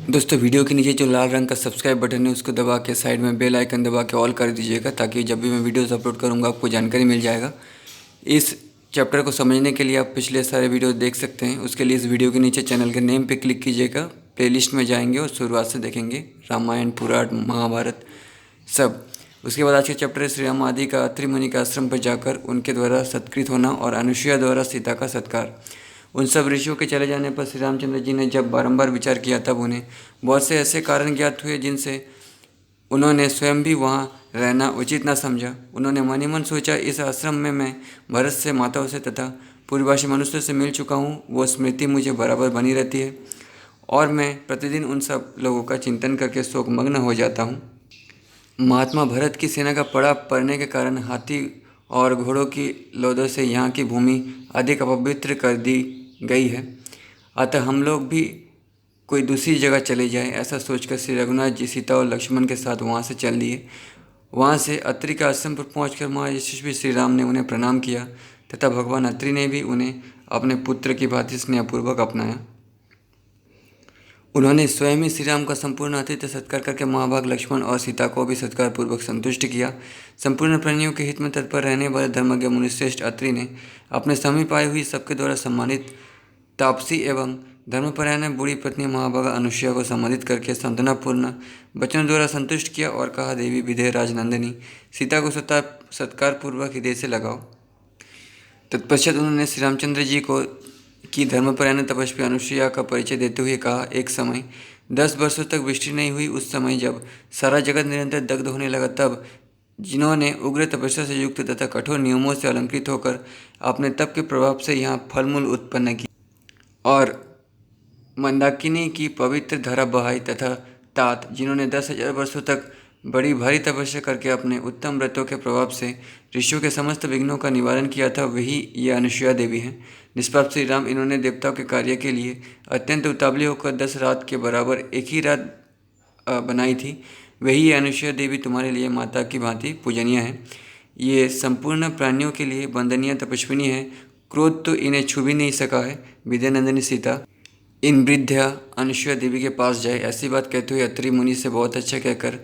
दोस्तों वीडियो के नीचे जो लाल रंग का सब्सक्राइब बटन है उसको दबा के साइड में बेल आइकन दबा के ऑल कर दीजिएगा, ताकि जब भी मैं वीडियोस अपलोड करूंगा आपको जानकारी मिल जाएगा। इस चैप्टर को समझने के लिए आप पिछले सारे वीडियो देख सकते हैं। उसके लिए इस वीडियो के नीचे चैनल के नेम पे क्लिक कीजिएगा, प्लेलिस्ट में जाएंगे और शुरुआत से देखेंगे रामायण, पुराण, महाभारत सब। उसके बाद आज के चैप्टर है श्री राम आदि का अत्रि मुनि के आश्रम पर जाकर उनके द्वारा सत्कृत होना और अनुसुईया द्वारा सीता का सत्कार। उन सब ऋषियों के चले जाने पर श्री रामचंद्र जी ने जब बारंबार विचार किया तब उन्हें बहुत से ऐसे कारण ज्ञात हुए जिनसे उन्होंने स्वयं भी वहाँ रहना उचित न समझा। उन्होंने मन ही मन सोचा, इस आश्रम में मैं भरत से, माताओं से तथा पूर्वभाषी मनुष्य से मिल चुका हूँ। वो स्मृति मुझे बराबर बनी रहती है और मैं प्रतिदिन उन सब लोगों का चिंतन करके शोकमग्न हो जाता हूँ। महात्मा भरत की सेना का पड़ा पड़ने के कारण हाथी और घोड़ों की लोदों से यहाँ की भूमि अधिक अपवित्र कर दी गई है। अतः हम लोग भी कोई दूसरी जगह चले जाएं, ऐसा सोचकर श्री रघुनाथ जी सीता और लक्ष्मण के साथ वहाँ से चल दिए। वहाँ से अत्रि के आश्रम पर पहुँचकर महायशस्वी श्री राम ने उन्हें प्रणाम किया तथा भगवान अत्रि ने भी उन्हें अपने पुत्र की भांति स्नेहपूर्वक अपनाया। उन्होंने स्वयं ही श्री राम का संपूर्ण आतिथ्य सत्कार करके महाभाग लक्ष्मण और सीता को भी सत्कार पूर्वक संतुष्ट किया। संपूर्ण प्राणियों के हित में तत्पर रहने वाले धर्मज्ञ मुनिश्रेष्ठ अत्रि ने अपने समीप आई हुई सबके द्वारा सम्मानित तापसी एवं धर्मपरायण बूढ़ी पत्नी महाभागा अनुसुईया को सम्मानित करके सांत्वनापूर्ण वचन द्वारा संतुष्ट किया और कहा, देवी विदेह राजनंदिनी सीता को सत्कार पूर्वक हृदय से लगाओ। तत्पश्चात उन्होंने श्री रामचंद्र जी को की धर्मपरायण तपस्वी अनुसुईया का परिचय देते हुए कहा, एक समय 10 वर्षों तक वृष्टि नहीं हुई। उस समय जब सारा जगत निरंतर दग्ध होने लगा, तब जिन्होंने उग्र तपस्या से युक्त तथा कठोर नियमों से अलंकृत होकर अपने तप के प्रभाव से यहाँ फल मूल उत्पन्न की और मंदाकिनी की पवित्र धारा बहाई, तथा तात जिन्होंने 10,000 वर्षों तक बड़ी भारी तपस्या करके अपने उत्तम व्रतों के प्रभाव से ऋषियों के समस्त विघ्नों का निवारण किया था, वही ये अनुसुईया देवी हैं। निष्पाप श्री राम, इन्होंने देवताओं के कार्य के लिए अत्यंत उतावली होकर 10 रात के बराबर एक ही रात बनाई थी। वही ये अनुसुईया देवी तुम्हारे लिए माता की भांति पूजनीय है। ये संपूर्ण प्राणियों के लिए वंदनीय तपस्विनी है। क्रोध तो इन्हें छू भी नहीं सका है। विद्यानंदिनी सीता इन वृद्धा अनुसुईया देवी के पास जाए। ऐसी बात कहते हुए अत्रि मुनि से बहुत अच्छा कहकर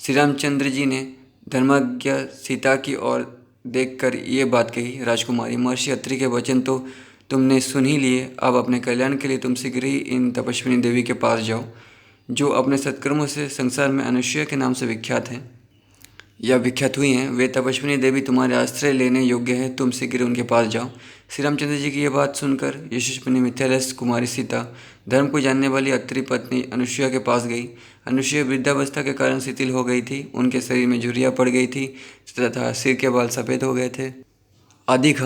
श्री रामचंद्र जी ने धर्मज्ञ सीता की ओर देखकर ये बात कही, राजकुमारी, महर्षि अत्रि के वचन तो तुमने सुन ही लिए। अब अपने कल्याण के लिए तुम शीघ्र ही इन तपस्विनी देवी के पास जाओ, जो अपने सत्कर्मों से संसार में अनुसुईया के नाम से विख्यात हैं या विख्यात हुई हैं। वे तपस्विनी देवी तुम्हारे आश्रय लेने योग्य है, तुम शीघ्र उनके पास जाओ। श्री रामचंद्र जी की यह बात सुनकर यशस्विनी मिथिलेश कुमारी सीता धर्म को जानने वाली अत्रि पत्नी अनुसुईया के पास गई। अनुसुईया वृद्धावस्था के कारण शिथिल हो गई थी। उनके शरीर में झुर्रियाँ पड़ गई थी तथा सिर के बाल सफ़ेद हो गए थे। अधिक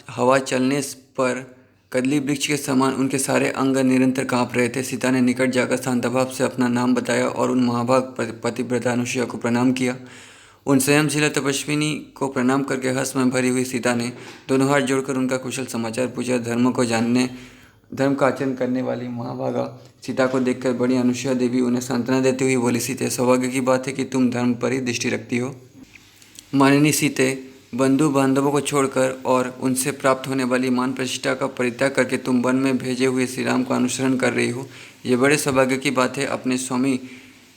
हवा चलने पर कदली वृक्ष के समान उनके सारे अंग निरंतर काँप रहे थे। सीता ने निकट जाकर शांतभाव से अपना नाम बताया और उन महाभाग पतिव्रता अनुसुईया को प्रणाम किया। उन संयमशीला तपस्विनी को प्रणाम करके हर्ष में भरी हुई सीता ने दोनों हाथ जोड़कर उनका कुशल समाचार पूछा। धर्म का आचरण करने वाली महाभागा सीता को देखकर बड़ी अनुसुईया देवी उन्हें सांत्वना देते हुए बोली, सीते, सौभाग्य की बात है कि तुम धर्म पर ही दृष्टि रखती हो। माननीय सीते, बंधु बांधवों को छोड़कर और उनसे प्राप्त होने वाली मान प्रतिष्ठा का परित्याग करके तुम वन में भेजे हुए श्री राम का अनुसरण कर रही हो। ये बड़े सौभाग्य की बात है। अपने स्वामी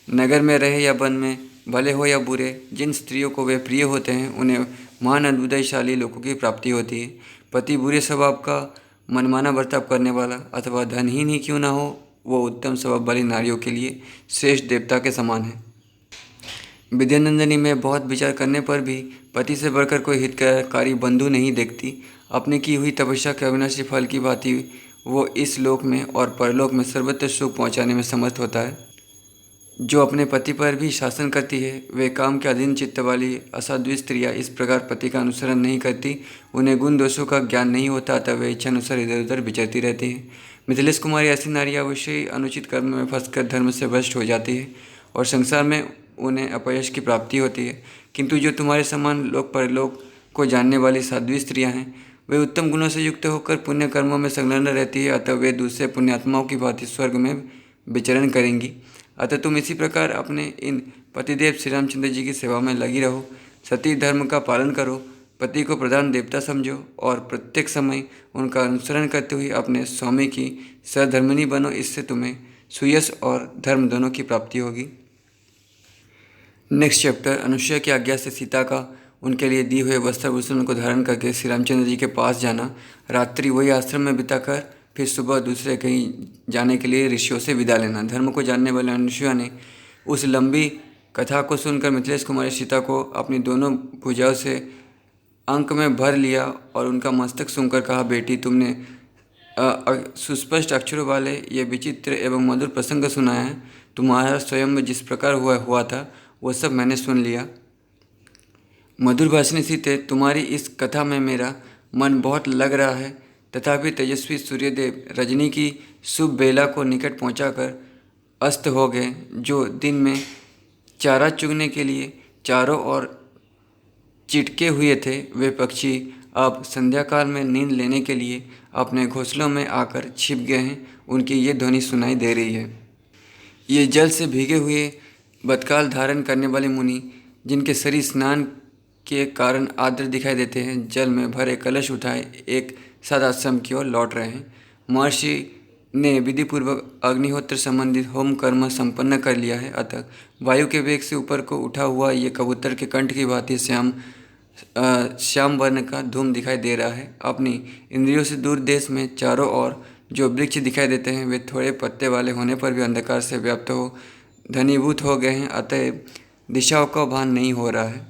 नगर में रहे या वन में, भले हो या बुरे, जिन स्त्रियों को वे प्रिय होते हैं उन्हें महान अद्भुतशाली लोगों की प्राप्ति होती है। पति बुरे स्वभाव का मनमाना बर्ताव करने वाला अथवा धनहीन ही क्यों ना हो, वो उत्तम स्वभाव वाली नारियों के लिए श्रेष्ठ देवता के समान है। विद्यानंदिनी में बहुत विचार करने पर भी पति से बढ़कर कोई हितकारी बंधु नहीं देखती। अपने की हुई तपस्या के अविनाशी फल की भांति वो इस लोक में और परलोक में सर्वत्र सुख पहुँचाने में समर्थ होता है। जो अपने पति पर भी शासन करती है, वे काम के अधीन चित्त वाली असाध्वी स्त्रियाँ इस प्रकार पति का अनुसरण नहीं करती। उन्हें गुण दोषों का ज्ञान नहीं होता, अतः वे इच्छानुसार इधर उधर विचरती रहती हैं। मिथिलेश कुमारी ऐसी नारी अवश्य ही अनुचित कर्म में फंसकर धर्म से भ्रष्ट हो जाती है और संसार में उन्हें अपयश की प्राप्ति होती है। किंतु जो तुम्हारे समान लोक परलोक को जानने वाली साध्वी स्त्रियाँ हैं, वे उत्तम गुणों से युक्त होकर पुण्य कर्मों में संलग्न रहती है, अतः वे दूसरे पुण्यात्माओं की भांति स्वर्ग में विचरण करेंगी। अतः तुम इसी प्रकार अपने इन पतिदेव श्री रामचंद्र जी की सेवा में लगी रहो। सती धर्म का पालन करो, पति को प्रधान देवता समझो और प्रत्येक समय उनका अनुसरण करते हुए अपने स्वामी की सहधर्मिणी बनो। इससे तुम्हें सुयश और धर्म दोनों की प्राप्ति होगी। नेक्स्ट चैप्टर, अनुसुईया की आज्ञा से सीता का उनके लिए दिए हुए वस्त्रभूषण को धारण करके श्री रामचंद्र जी के पास जाना, रात्रि वही आश्रम में बिताकर फिर सुबह दूसरे कहीं जाने के लिए ऋषियों से विदा लेना। धर्म को जानने वाले अनुसुईया ने उस लंबी कथा को सुनकर मिथिलेश कुमारी सीता को अपनी दोनों भुजाओं से अंक में भर लिया और उनका मस्तक सूंघकर कहा, बेटी, तुमने सुस्पष्ट अक्षरों वाले ये विचित्र एवं मधुर प्रसंग सुनाया है। तुम्हारा स्वयं में जिस प्रकार हुआ था वो सब मैंने सुन लिया। मधुर भाषिणी सीते, तुम्हारी इस कथा में मेरा मन बहुत लग रहा है। तथापि तेजस्वी सूर्यदेव रजनी की शुभ बेला को निकट पहुंचाकर अस्त हो गए। जो दिन में चारा चुगने के लिए चारों ओर चिटके हुए थे, वे पक्षी अब संध्या काल में नींद लेने के लिए अपने घोंसलों में आकर छिप गए हैं। उनकी ये ध्वनि सुनाई दे रही है। ये जल से भीगे हुए बतकाल धारण करने वाले मुनि, जिनके शरीर स्नान के कारण आर्द्र दिखाई देते हैं, जल में भरे कलश उठाए एक साथ आश्रम की ओर लौट रहे हैं। महर्षि ने विधिपूर्वक अग्निहोत्र संबंधित होम कर्म संपन्न कर लिया है। अतः वायु के वेग से ऊपर को उठा हुआ ये कबूतर के कंठ की भांति श्याम वर्ण का धूम दिखाई दे रहा है। अपनी इंद्रियों से दूर देश में चारों ओर जो वृक्ष दिखाई देते हैं, वे थोड़े पत्ते वाले होने पर भी अंधकार से व्याप्त हो धनीभूत हो गए हैं। अतएव दिशाओं का भान नहीं हो रहा है।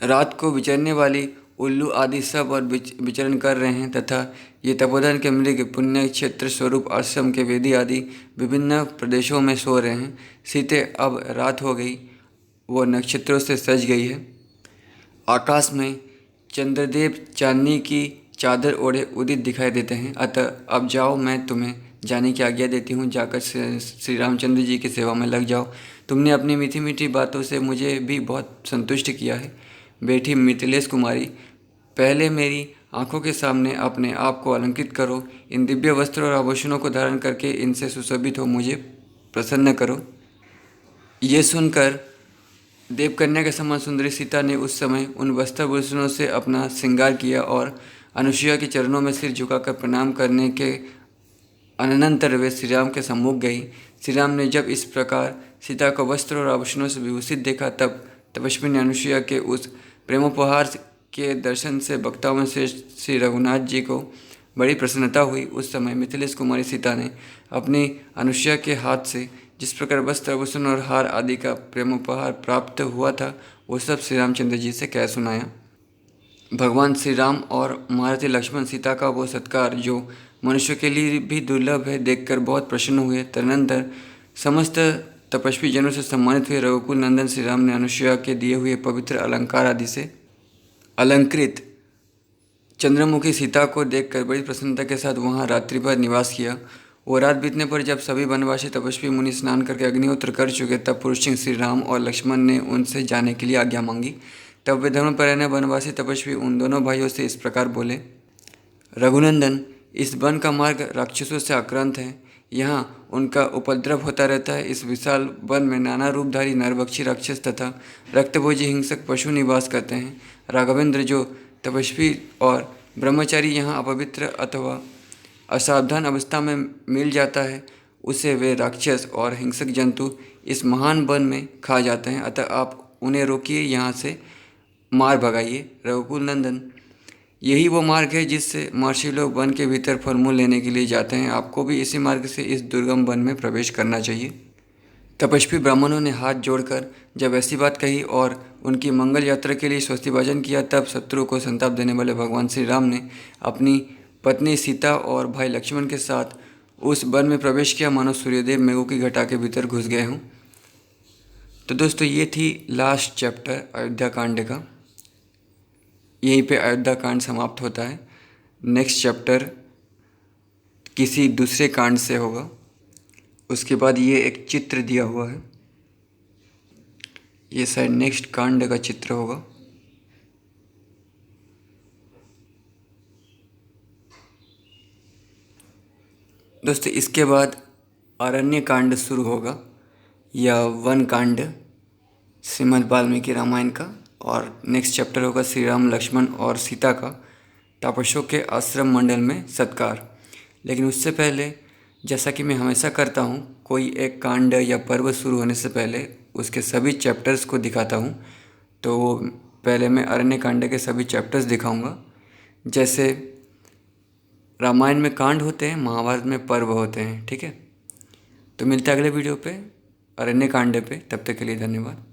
रात को विचरने वाली उल्लू आदि सब और विचरण कर रहे हैं तथा ये तपोधन के मृग पुण्य क्षेत्र स्वरूप आश्रम के वेदी आदि विभिन्न प्रदेशों में सो रहे हैं। सीते, अब रात हो गई, वो नक्षत्रों से सज गई है। आकाश में चंद्रदेव चांदनी की चादर ओढ़े उदित दिखाई देते हैं। अतः अब जाओ, मैं तुम्हें जाने की आज्ञा देती हूँ। जाकर श्री रामचंद्र जी की सेवा में लग जाओ। तुमने अपनी मीठी मीठी बातों से मुझे भी बहुत संतुष्ट किया है। बेटी मिथिलेश कुमारी, पहले मेरी आंखों के सामने अपने आप को अलंकृत करो। इन दिव्य वस्त्रों और आभूषणों को धारण करके इनसे सुशोभित हो मुझे प्रसन्न करो। ये सुनकर देवकन्या के समान सुंदरी सीता ने उस समय उन वस्त्रभूषणों से अपना श्रृंगार किया और अनुसुईया के चरणों में सिर झुकाकर प्रणाम करने के अनंतर वे श्री राम के सम्मुख गई। श्री राम ने जब इस प्रकार सीता को वस्त्र और आभूषणों से विभूषित देखा, तब तपस्विनी अनुसुईया के उस प्रेमोपहार के दर्शन से वक्ताओं में से श्री रघुनाथ जी को बड़ी प्रसन्नता हुई। उस समय मिथिलेश कुमारी सीता ने अपनी अनुसुईया के हाथ से जिस प्रकार वस्त्र आभूषण और हार आदि का प्रेमोपहार प्राप्त हुआ था, वो सब श्री रामचंद्र जी से कह सुनाया। भगवान श्री राम और महारथी लक्ष्मण सीता का वो सत्कार जो मनुष्य के लिए भी दुर्लभ है, देखकर बहुत प्रसन्न हुए। तदनंतर समस्त तपस्वी जनों से सम्मानित हुए रघुकुल नंदन श्री राम ने अनुसुईया के दिए हुए पवित्र अलंकार आदि से अलंकृत चंद्रमुखी सीता को देखकर बड़ी प्रसन्नता के साथ वहाँ रात्रि भर निवास किया। वो रात बीतने पर जब सभी वनवासी तपस्वी मुनि स्नान करके अग्निहोत्र कर चुके, तब पुरुष सिंह श्री राम और लक्ष्मण ने उनसे जाने के लिए आज्ञा मांगी। तब वे धर्मपरायण वनवासी तपस्वी उन दोनों भाइयों से इस प्रकार बोले, रघुनंदन, इस वन का मार्ग राक्षसों से आक्रांत है। यहाँ उनका उपद्रव होता रहता है। इस विशाल वन में नाना रूपधारी नरभक्षी राक्षस तथा रक्तभोजी हिंसक पशु निवास करते हैं। राघवेंद्र, जो तपस्वी और ब्रह्मचारी यहाँ अपवित्र अथवा असावधान अवस्था में मिल जाता है, उसे वे राक्षस और हिंसक जंतु इस महान वन में खा जाते हैं। अतः आप उन्हें रोकिए, यहाँ से मार भगाइए। रघुकुल नंदन, यही वो मार्ग है जिससे महर्षि लोग वन के भीतर फलमूल लेने के लिए जाते हैं। आपको भी इसी मार्ग से इस दुर्गम वन में प्रवेश करना चाहिए। तपस्वी ब्राह्मणों ने हाथ जोड़कर जब ऐसी बात कही और उनकी मंगल यात्रा के लिए स्वस्तिभाजन किया, तब शत्रु को संताप देने वाले भगवान श्री राम ने अपनी पत्नी सीता और भाई लक्ष्मण के साथ उस वन में प्रवेश किया, मानो सूर्यदेव मेघों की घटा के भीतर घुस गए हों। तो दोस्तों, ये थी लास्ट चैप्टर अयोध्या कांड का। यहीं पे अयोध्या कांड समाप्त होता है। नेक्स्ट चैप्टर किसी दूसरे कांड से होगा। उसके बाद ये एक चित्र दिया हुआ है, ये शायद नेक्स्ट कांड का चित्र होगा। दोस्तों, इसके बाद अरण्य कांड शुरू होगा या वन कांड श्रीमद् वाल्मीकि रामायण का। और नेक्स्ट चैप्टर होगा श्री राम लक्ष्मण और सीता का तपस्वियों के आश्रम मंडल में सत्कार। लेकिन उससे पहले जैसा कि मैं हमेशा करता हूँ, कोई एक कांड या पर्व शुरू होने से पहले उसके सभी चैप्टर्स को दिखाता हूँ। तो पहले मैं अरण्य कांड के सभी चैप्टर्स दिखाऊंगा। जैसे रामायण में कांड होते हैं, महाभारत में पर्व होते हैं। ठीक है, तो मिलते हैं अगले वीडियो पे अरण्य कांड पे। तब तक के लिए धन्यवाद।